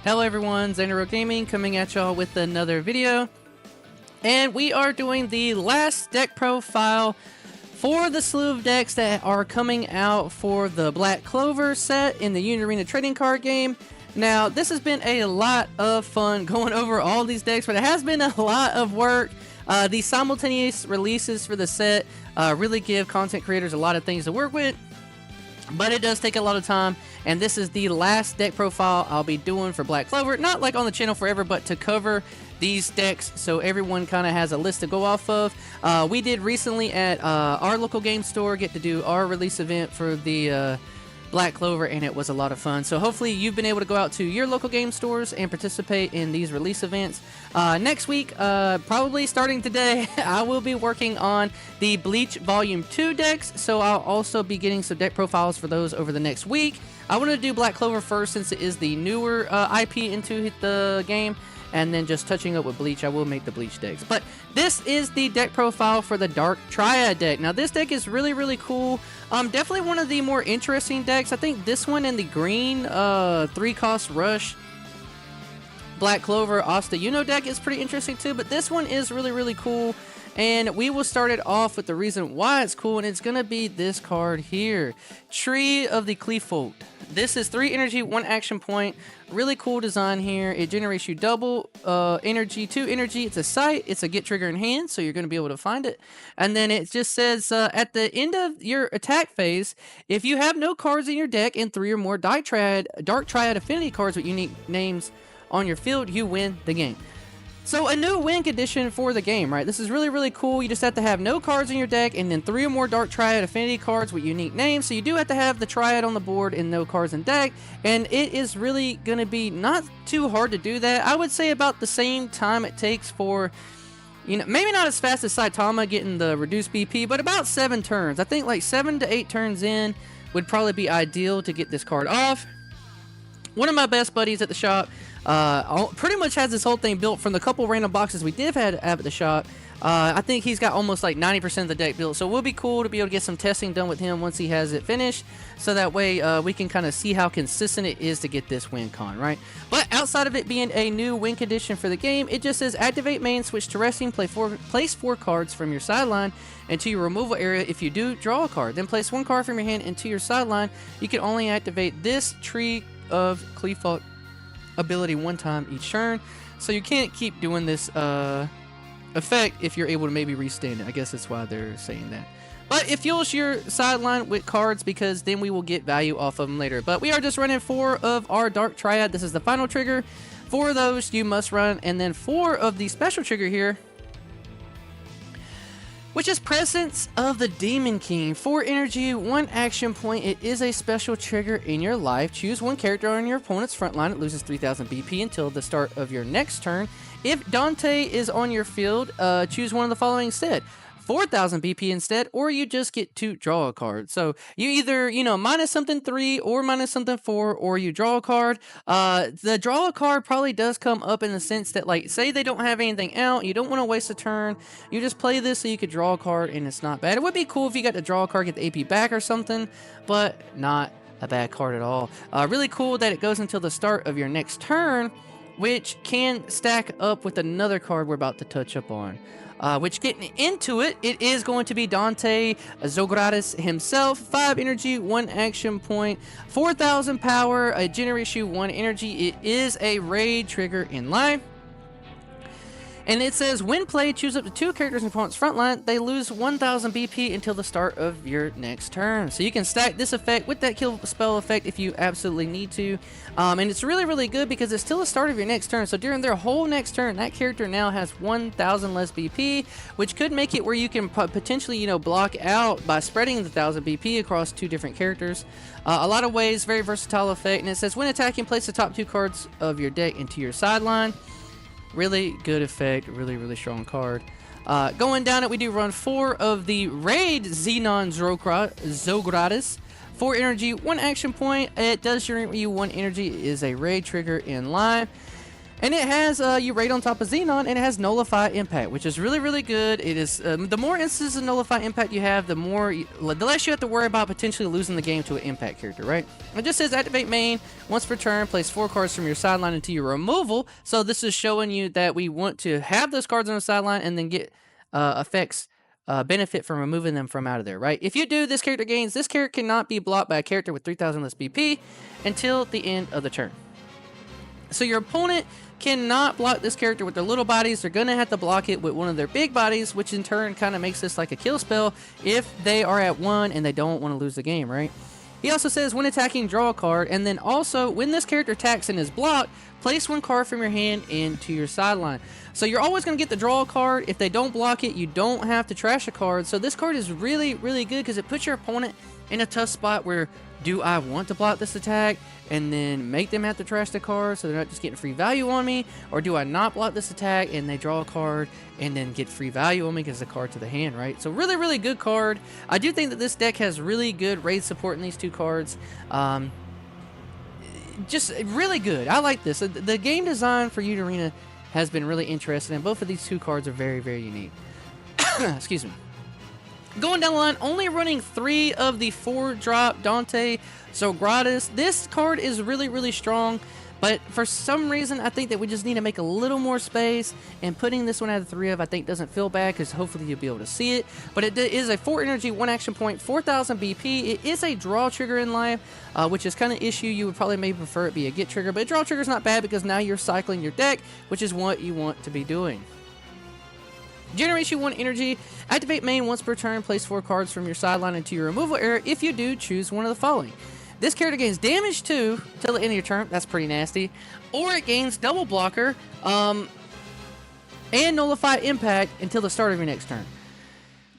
Hello everyone, Xanaro Gaming coming at y'all with another video. And we are doing the last deck profile for the slew of decks that are coming out for the Black Clover set in the Unionarena trading card game. Now, this has been a lot of fun going over all these decks, but it has been a lot of work. These simultaneous releases for the set really give content creators a lot of things to work with, but it does take a lot of time. And this is the last deck profile I'll be doing for Black Clover. Not like on the channel forever, but to cover these decks so everyone kind of has a list to go off of. We did recently at our local game store get to do our release event for the Black Clover, and it was a lot of fun. So hopefully you've been able to go out to your local game stores and participate in these release events. Next week, probably starting today, I will be working on the Bleach Volume 2 decks, so I'll also be getting some deck profiles for those over the next week. I wanted to do Black Clover first since it is the newer IP into the game, and then just touching up with Bleach, I will make the Bleach decks. But this is the deck profile for the Dark Triad deck. Now this deck is really cool. Definitely one of the more interesting decks. I think this one and the green 3-cost rush Black Clover Asta Yuno deck is pretty interesting too, but this one is really cool. And we will start it off with the reason why it's cool, and it's going to be this card here, Tree of the Clevefold. This is 3 energy, 1 action point. Really cool design here. It generates you double energy, 2 energy. It's a sight. It's a get trigger in hand, so you're going to be able to find it. And then it just says at the end of your attack phase, if you have no cards in your deck and 3 or more Dark Triad affinity cards with unique names on your field, you win the game. So a new win condition for the game, right? This is really cool. You just have to have no cards in your deck and then 3 or more Dark Triad affinity cards with unique names. So you do have to have the Triad on the board and no cards in deck. And it is really going to be not too hard to do that. I would say about the same time it takes for, you know, maybe not as fast as Saitama getting the reduced BP, but about 7 turns. I think like 7 to 8 turns in would probably be ideal to get this card off. One of my best buddies at the shop pretty much has this whole thing built from the couple random boxes we did have at the shop. I think he's got almost like 90% of the deck built, so it will be cool to be able to get some testing done with him once he has it finished, so that way we can kind of see how consistent it is to get this win con, right? But outside of it being a new win condition for the game, it just says activate main, switch to resting, place 4 cards from your sideline into your removal area. If you do, draw a card, then place 1 card from your hand into your sideline. You can only activate this Tree of Clevefold ability 1 time each turn, so you can't keep doing this effect if you're able to maybe restand it. I guess that's why they're saying that. But it fuels your sideline with cards because then we will get value off of them later. But we are just running 4 of our Dark Triad. This is the final trigger. 4 of those you must run, and then 4 of the special trigger here, which is Presence of the Demon King. 4 energy, 1 action point. It is a special trigger in your life. Choose 1 character on your opponent's front line. It loses 3,000 BP until the start of your next turn. If Dante is on your field, choose one of the following instead. 4,000 BP instead, or you just get to draw a card. So you either, you know, minus something 3 or minus something 4, or you draw a card. The draw a card probably does come up in the sense that, like, say they don't have anything out, you don't want to waste a turn, you just play this so you could draw a card, and it's not bad. It would be cool if you got to draw a card, get the AP back or something, but not a bad card at all. Really cool that it goes until the start of your next turn, which can stack up with another card we're about to touch up on. Which, getting into it, it is going to be Dante Zogratis himself. 5 energy, 1 action point, 4,000 power, a generates you 1 energy. It is a raid trigger in life. And it says, when played, choose up to 2 characters in opponent's front line. They lose 1,000 BP until the start of your next turn. So you can stack this effect with that kill spell effect if you absolutely need to. And it's really good because it's still the start of your next turn. So during their whole next turn, that character now has 1,000 less BP, which could make it where you can potentially, you know, block out by spreading the 1,000 BP across 2 different characters. A lot of ways, very versatile effect. And it says, when attacking, place the top 2 cards of your deck into your sideline. Really good effect, really strong card. Going down it, we do run 4 of the Raid Xenon Zogratis. 4 energy, 1 action point. It does generate you 1 energy. It is a raid trigger in live. And it has you rate on top of Xenon, and it has Nullify Impact, which is really, really good. It is the more instances of Nullify Impact you have, the less you have to worry about potentially losing the game to an Impact character, right? It just says activate main once per turn, place 4 cards from your sideline into your removal. So this is showing you that we want to have those cards on the sideline and then get effects. Benefit from removing them from out of there, right? If you do, this character gains. This character cannot be blocked by a character with 3,000 less BP until the end of the turn. So your opponent cannot block this character with their little bodies. They're going to have to block it with one of their big bodies, which in turn kind of makes this like a kill spell if they are at 1 and they don't want to lose the game, right? He also says when attacking, draw a card, and then also when this character attacks and is blocked, place 1 card from your hand into your sideline. So you're always going to get the draw card. If they don't block it, you don't have to trash a card. So this card is really, really good because it puts your opponent in a tough spot where, do I want to block this attack and then make them have to trash the card so they're not just getting free value on me? Or do I not block this attack and they draw a card and then get free value on me because it's a card to the hand, right? So really, really good card. I do think that this deck has really good raid support in these 2 cards. Just really good. I like this. The game design for Unionarena has been really interesting, and both of these 2 cards are very, very unique. Excuse me. Going down the line, only running 3 of the 4-drop Dante Zogratis. This card is really, really strong, but for some reason, I think that we just need to make a little more space, and putting this one out of 3 of, I think, doesn't feel bad, because hopefully you'll be able to see it. But it is a 4 energy, 1 action point, 4,000 BP. It is a draw trigger in life, which is kind of issue. You would probably maybe prefer it be a get trigger, but a draw trigger is not bad, because now you're cycling your deck, which is what you want to be doing. Generation 1 energy. Activate main once per turn. Place 4 cards from your sideline into your removal area. If you do, choose one of the following. This character gains damage 2 till the end of your turn. That's pretty nasty. Or it gains double blocker and nullify impact until the start of your next turn.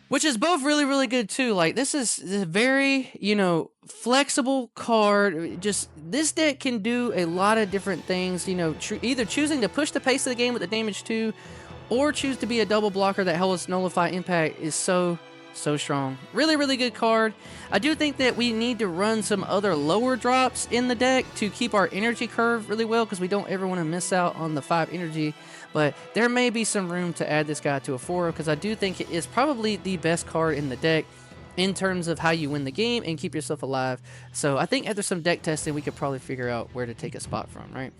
Which is both really, really good too. Like, this is a very, flexible card. Just, this deck can do a lot of different things. Either choosing to push the pace of the game with the damage 2, or choose to be a double blocker that helps nullify impact is so strong. Really, really good card. I do think that we need to run some other lower drops in the deck to keep our energy curve really well, because we don't ever want to miss out on the 5 energy. But there may be some room to add this guy to a 4, because I do think it is probably the best card in the deck in terms of how you win the game and keep yourself alive. So I think after some deck testing, we could probably figure out where to take a spot from, right?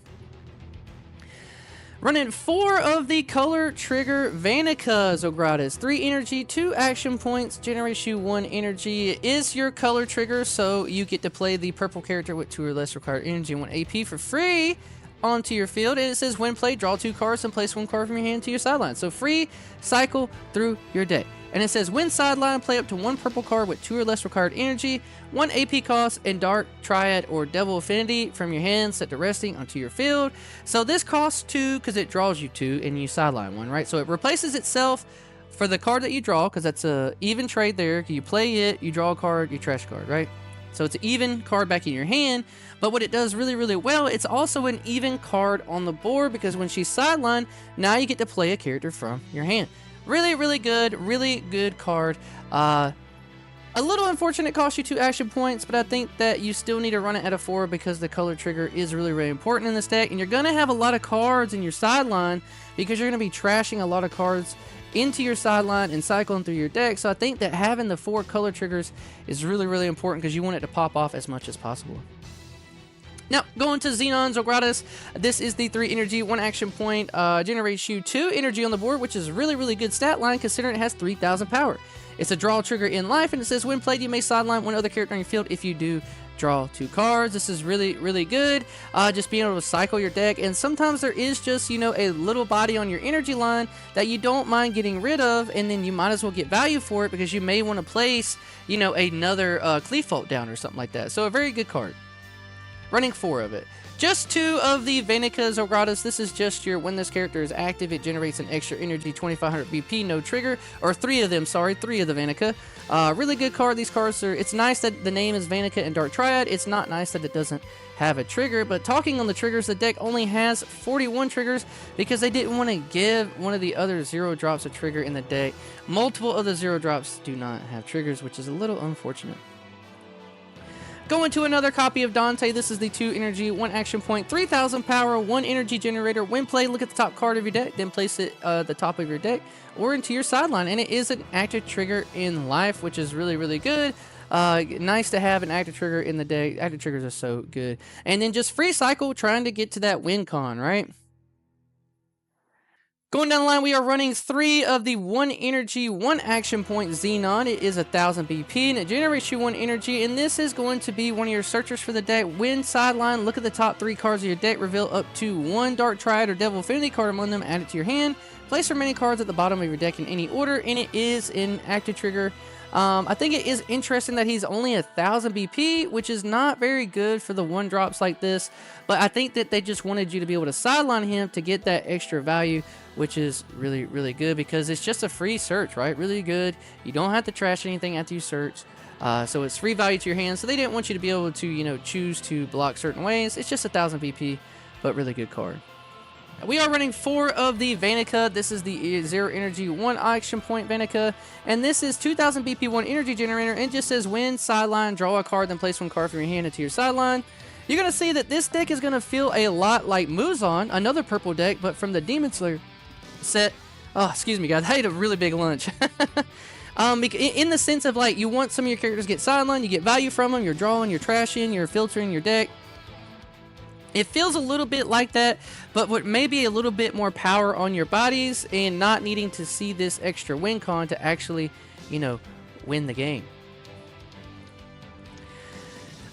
Running 4 of the color trigger Vanica Zogratis. 3 energy, 2 action points, generates you 1 energy. It is your color trigger, so you get to play the purple character with 2 or less required energy and 1 AP for free onto your field. And it says when played, draw 2 cards and place 1 card from your hand to your sideline. So free cycle through your deck. And it says when sideline, play up to 1 purple card with 2 or less required energy, 1 AP cost, and dark triad or devil affinity from your hand set to resting onto your field. So this costs 2 because it draws you 2 and you sideline 1, right? So it replaces itself for the card that you draw, because that's a even trade there. You play it, you draw a card, you trash a card, right? So it's an even card back in your hand. But what it does really, really well, it's also an even card on the board, because when she's sidelined, now you get to play a character from your hand. Really, really good card. A little unfortunate, it costs you 2 action points, but I think that you still need to run it at a 4 because the color trigger is really, really important in this deck. And you're going to have a lot of cards in your sideline because you're going to be trashing a lot of cards into your sideline and cycling through your deck. So I think that having the 4 color triggers is really, really important because you want it to pop off as much as possible. Now, going to Xenon Zogratis, this is the 3 energy, 1 action point, generates you 2 energy on the board, which is really, really good stat line considering it has 3,000 power. It's a draw trigger in life, and it says when played, you may sideline 1 other character on your field. If you do, draw 2 cards. This is really, really good. Just being able to cycle your deck, and sometimes there is just, a little body on your energy line that you don't mind getting rid of, and then you might as well get value for it because you may want to place, another Clefault down or something like that. So a very good card. Running 4 of it. Just 2 of the Vanica Zogratis. This is just your, when this character is active, it generates an extra energy, 2,500 BP, no trigger. Or 3 of them, sorry, 3 of the Vanica. Really good card. These cards are, it's nice that the name is Vanica and Dark Triad. It's not nice that it doesn't have a trigger. But talking on the triggers, the deck only has 41 triggers because they didn't want to give one of the other 0 drops a trigger in the deck. Multiple of the 0 drops do not have triggers, which is a little unfortunate. Going to another copy of Dante. This is the 2 energy, 1 action point, 3000 power, 1 energy generator. When played, look at the top card of your deck, then place it at the top of your deck or into your sideline. And it is an active trigger in life, which is really, really good. Nice to have an active trigger in the deck. Active triggers are so good. And then just free cycle, trying to get to that win con, right? Going down the line, we are running 3 of the 1 energy, 1 action point Xenon. It is 1000 BP and it generates you 1 energy. And this is going to be one of your searchers for the deck. Win sideline, look at the top 3 cards of your deck, reveal up to 1 Dark Triad or Devil Affinity card among them, add it to your hand. Place remaining cards at the bottom of your deck in any order, and it is an active trigger. I think it is interesting that he's only 1000 BP, which is not very good for the 1-drops like this. But I think that they just wanted you to be able to sideline him to get that extra value, which is really, really good because it's just a free search, right? Really good. You don't have to trash anything after you search. So it's free value to your hand. So they didn't want you to be able to, you know, choose to block certain ways. It's just 1000 BP, but really good card. We are running 4 of the Vanica. This is the 0 energy, 1 action point Vanica. And this is 2000 BP, 1 energy generator. And just says win, sideline, draw a card, then place 1 card from your hand into your sideline. You're going to see that this deck is going to feel a lot like Muzan, another purple deck, but from the Demon Slayer set. Oh, excuse me, guys. I ate a really big lunch. In the sense of, like, you want some of your characters to get sideline, you get value from them, you're drawing, you're trashing, you're filtering your deck. It feels a little bit like that, but with maybe a little bit more power on your bodies and not needing to see this extra win con to actually, you know, win the game.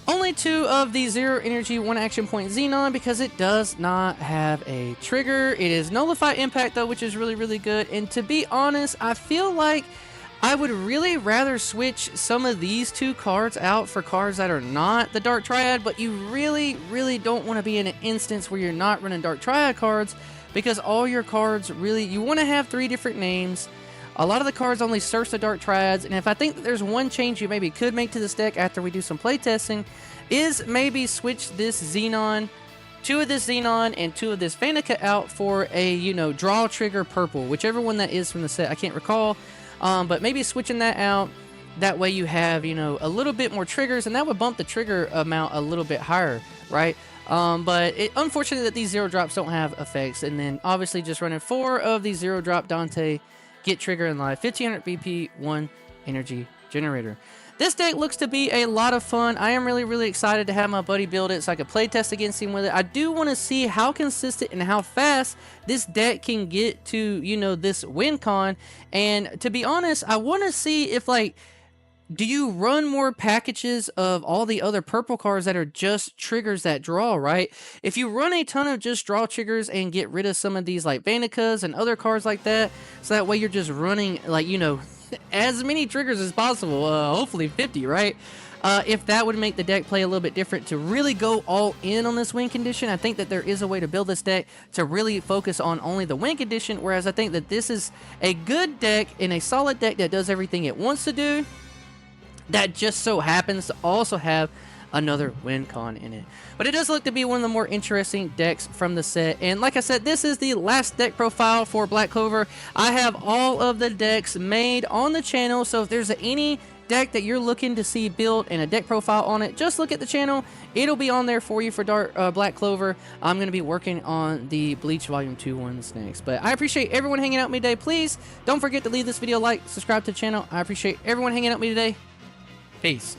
Only 2 of the 0 energy, 1 action point Xenon because it does not have a trigger. It is nullify impact though, which is really, really good. And to be honest, I feel like I would really rather switch some of these 2 cards out for cards that are not the Dark Triad, but you really, really don't want to be in an instance where you're not running Dark Triad cards because all your cards really, you want to have 3 different names. A lot of the cards only search the Dark Triads, and if I think that there's one change you maybe could make to this deck after we do some playtesting, is maybe switch this Xenon, 2 of this Xenon, and 2 of this Vanica out for a, you know, draw trigger purple, whichever one that is from the set, I can't recall. But maybe switching that out, that way you have, you know, a little bit more triggers, and that would bump the trigger amount a little bit higher, right? But unfortunate that these 0 drops don't have effects, and then obviously just running 4 of these 0 drop Dante, get trigger in live, 1500 BP, 1 energy generator. This deck looks to be a lot of fun. I am really, really excited to have my buddy build it so I can play test against him with it. I do want to see how consistent and how fast this deck can get to, you know, this win con. And to be honest, I want to see if, like, do you run more packages of all the other purple cards that are just triggers that draw, right? If you run a ton of just draw triggers and get rid of some of these, like, Vanicas and other cards like that, so that way you're just running, like, you know, as many triggers as possible, hopefully 50, right? If that would make the deck play a little bit different to really go all in on this win condition, I think that there is a way to build this deck to really focus on only the win condition, whereas I think that this is a good deck and a solid deck that does everything it wants to do, that just so happens to also have another win con in it. But it does look to be one of the more interesting decks from the set. And like I said, this is the last deck profile for Black Clover. I have all of the decks made on the channel, so if there's any deck that you're looking to see built and a deck profile on it, just look at the channel. It'll be on there for you for Black Clover. I'm going to be working on the Bleach Volume 2 ones next. But I appreciate everyone hanging out with me today. Please don't forget to leave this video a like, subscribe to the channel. I appreciate everyone hanging out with me today. Peace.